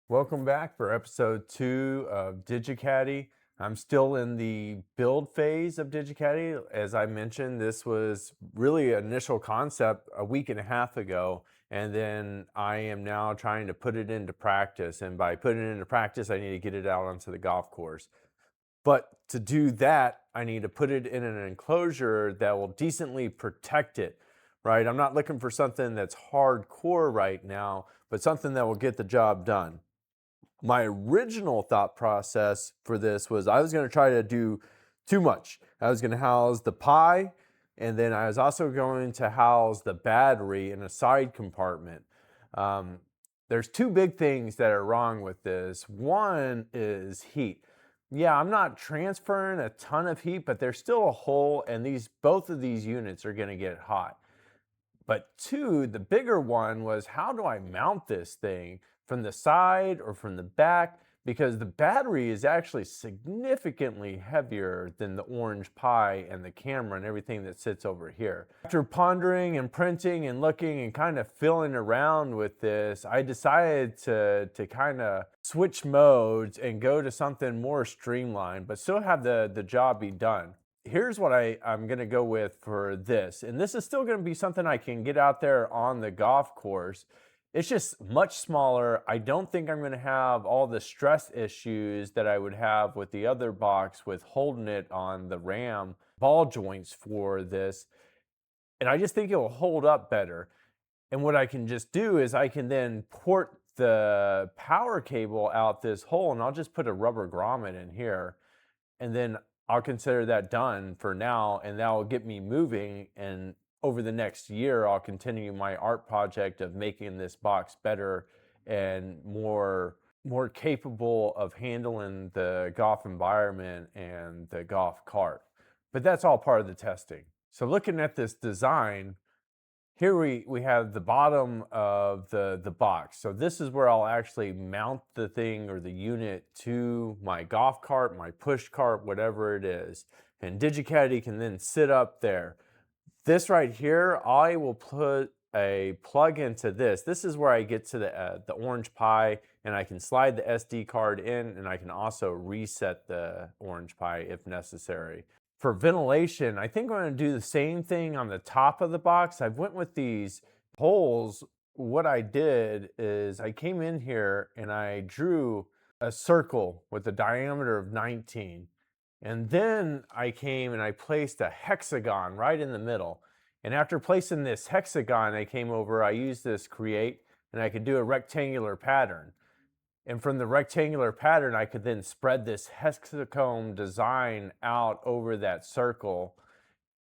Welcome back for episode 2 of DigiCaddie. I'm still in the build phase of DigiCaddie. As I mentioned, this was really an initial concept a week and a half ago, and then I am now trying to put it into practice. And by putting it into practice, I need to get it out onto the golf course. But to do that, I need to put it in an enclosure that will decently protect it, right? I'm not looking for something that's hardcore right now, but something that will get the job done. My original thought process for this was I was going to try to do too much. I was going to house the Pi, and then I was also going to house the battery in a side compartment. There's two big things that are wrong with this. One is heat. Yeah, I'm not transferring a ton of heat, but there's still a hole, and both of these units are going to get hot. But two, the bigger one was, how do I mount this thing from the side or from the back? Because the battery is actually significantly heavier than the orange Pi and the camera and everything that sits over here. After pondering and printing and looking and kind of feeling around with this, I decided to kind of switch modes and go to something more streamlined, but still have the job be done. Here's what I'm going to go with for this. And this is still going to be something I can get out there on the golf course. It's just much smaller. I don't think I'm going to have all the stress issues that I would have with the other box with holding it on the ram ball joints for this. And I just think it will hold up better. And what I can just do is I can then port the power cable out this hole, and I'll just put a rubber grommet in here. And then I'll consider that done for now, and that will get me moving. And over the next year, I'll continue my art project of making this box better and more capable of handling the golf environment and the golf cart. But that's all part of the testing. So looking at this design, here we have the bottom of the box. So this is where I'll actually mount the thing or the unit to my golf cart, my push cart, whatever it is. And DigiCaddie can then sit up there. This right here, I will put a plug into this. This is where I get to the orange Pi, and I can slide the SD card in, and I can also reset the orange Pi if necessary. For ventilation, I think I'm going to do the same thing on the top of the box. I went with these holes. What I did is I came in here and I drew a circle with a diameter of 19. And then I came and I placed a hexagon right in the middle. And after placing this hexagon, I came over, I used this create, and I could do a rectangular pattern. And from the rectangular pattern, I could then spread this hexagon design out over that circle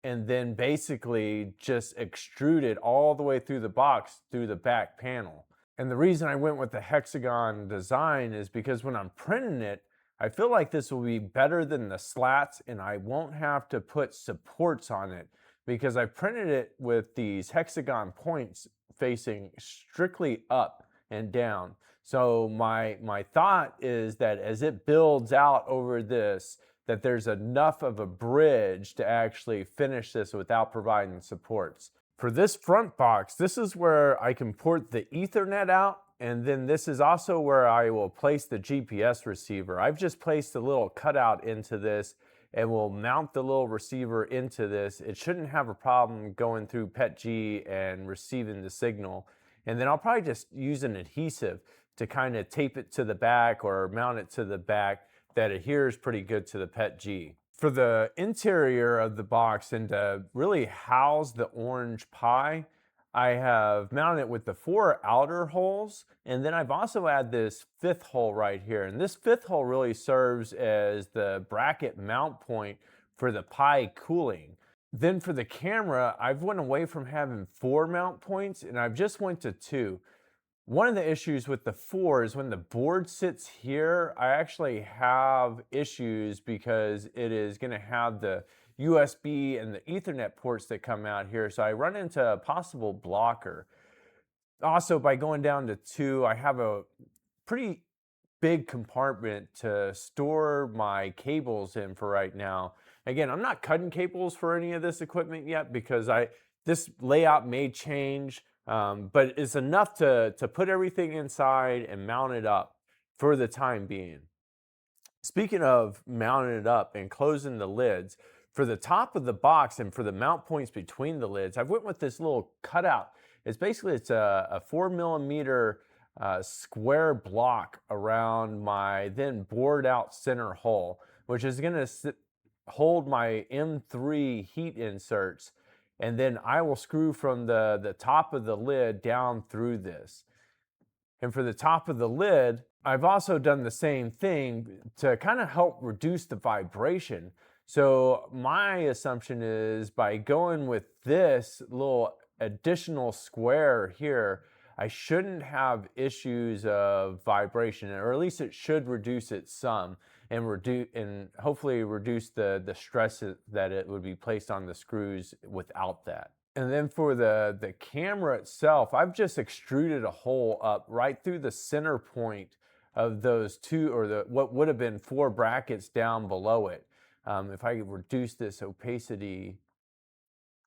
and then basically just extrude it all the way through the box through the back panel. And the reason I went with the hexagon design is because when I'm printing it, I feel like this will be better than the slats, and I won't have to put supports on it because I printed it with these hexagon points facing strictly up and down. So my thought is that as it builds out over this, that there's enough of a bridge to actually finish this without providing supports. For this front box, this is where I can port the Ethernet out, and then this is also where I will place the GPS receiver. I've just placed a little cutout into this and will mount the little receiver into this. It shouldn't have a problem going through PETG and receiving the signal. And then I'll probably just use an adhesive to kind of tape it to the back or mount it to the back that adheres pretty good to the PETG. For the interior of the box and to really house the orange Pi, I have mounted it with the 4 outer holes, and then I've also added this 5th hole right here. And this 5th hole really serves as the bracket mount point for the Pi cooling. Then for the camera, I've went away from having 4 mount points, and I've just went to 2. One of the issues with the 4 is when the board sits here, I actually have issues because it is going to have the USB and the Ethernet ports that come out here. So I run into a possible blocker. Also, by going down to 2, I have a pretty big compartment to store my cables in for right now. Again, I'm not cutting cables for any of this equipment yet because this layout may change. But it's enough to put everything inside and mount it up. for the time being. Speaking of mounting it up and closing the lids, for the top of the box and for the mount points between the lids, I've went with this little cutout. It's a 4 millimeter square block around my then bored out center hole, which is going to hold my M3 heat inserts, and then I will screw from the top of the lid down through this. And for the top of the lid, I've also done the same thing to kind of help reduce the vibration. So my assumption is by going with this little additional square here, I shouldn't have issues of vibration, or at least it should reduce it some, and hopefully reduce the stress that it would be placed on the screws without that. And then for the camera itself, I've just extruded a hole up right through the center point of those two, or what would have been 4 brackets down below it. If I reduce this opacity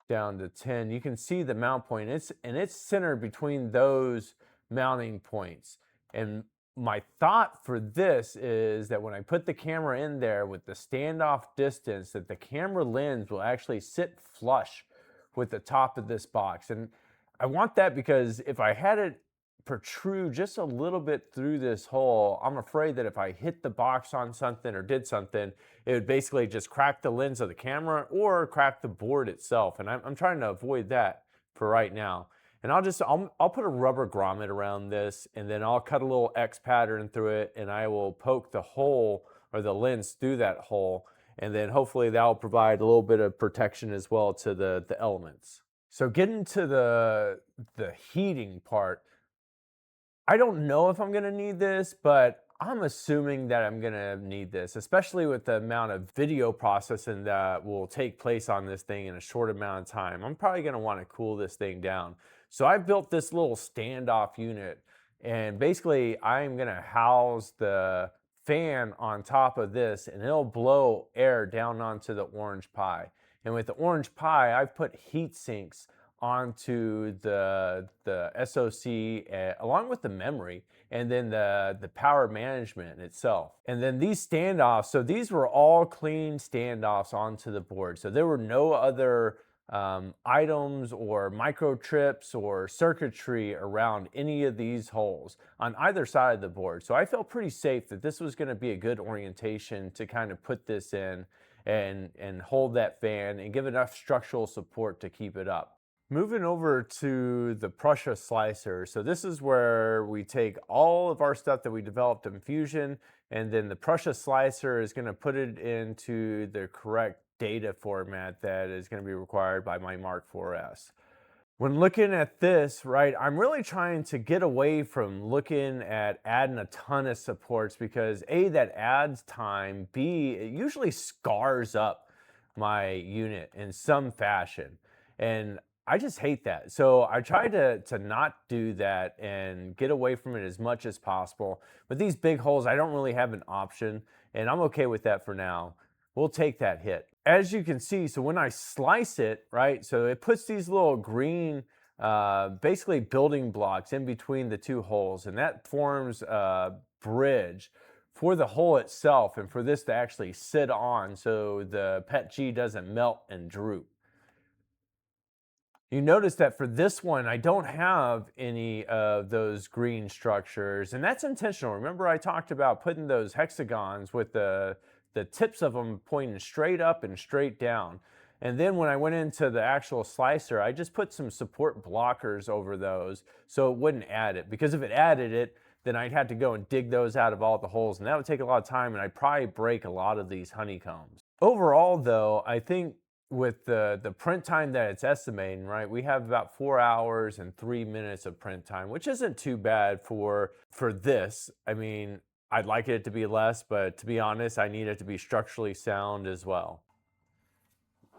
down to 10, you can see the mount point. It's centered between those mounting points. And my thought for this is that when I put the camera in there with the standoff distance, that the camera lens will actually sit flush with the top of this box. And I want that because if I had it protrude just a little bit through this hole, I'm afraid that if I hit the box on something or did something, it would basically just crack the lens of the camera or crack the board itself. And I'm trying to avoid that for right now. And I'll put a rubber grommet around this, and then I'll cut a little X pattern through it, and I will poke the hole or the lens through that hole. And then hopefully that'll provide a little bit of protection as well to the elements. So getting to the heating part, I don't know if I'm gonna need this, but I'm assuming that I'm gonna need this, especially with the amount of video processing that will take place on this thing in a short amount of time. I'm probably gonna wanna cool this thing down. So I built this little standoff unit, and basically I'm gonna house the fan on top of this, and it'll blow air down onto the orange pie. And with the orange pie, I've put heat sinks onto the SoC along with the memory, and then the power management itself. And then these standoffs, so these were all clean standoffs onto the board. So there were no other items or microchips or circuitry around any of these holes on either side of the board. So I felt pretty safe that this was going to be a good orientation to kind of put this in and hold that fan and give enough structural support to keep it up. Moving over to the Prusa slicer. So this is where we take all of our stuff that we developed in Fusion, and then the Prusa slicer is going to put it into the correct data format that is going to be required by my Mark 4S. When looking at this, right, I'm really trying to get away from looking at adding a ton of supports, because A, that adds time, B, it usually scars up my unit in some fashion. And I just hate that. So I try to not do that and get away from it as much as possible. With these big holes, I don't really have an option, and I'm okay with that for now. We'll take that hit. As you can see, so when I slice it, right, so it puts these little green, basically building blocks in between the two holes, and that forms a bridge for the hole itself and for this to actually sit on so the PETG doesn't melt and droop. You notice that for this one, I don't have any of those green structures, and that's intentional. Remember I talked about putting those hexagons with the tips of them pointing straight up and straight down. And then when I went into the actual slicer, I just put some support blockers over those so it wouldn't add it. Because if it added it, then I'd have to go and dig those out of all the holes, and that would take a lot of time, and I'd probably break a lot of these honeycombs. Overall though, I think with the print time that it's estimating, right, we have about 4 hours and 3 minutes of print time, which isn't too bad for this. I mean, I'd like it to be less, but to be honest, I need it to be structurally sound as well.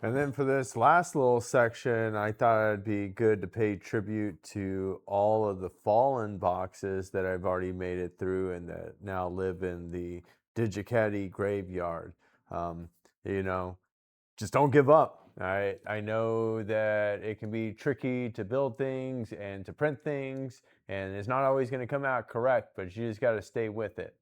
And then for this last little section, I thought it'd be good to pay tribute to all of the fallen boxes that I've already made it through and that now live in the DigiCaddie graveyard. You know, just don't give up. I know that it can be tricky to build things and to print things, and it's not always going to come out correct, but you just got to stay with it.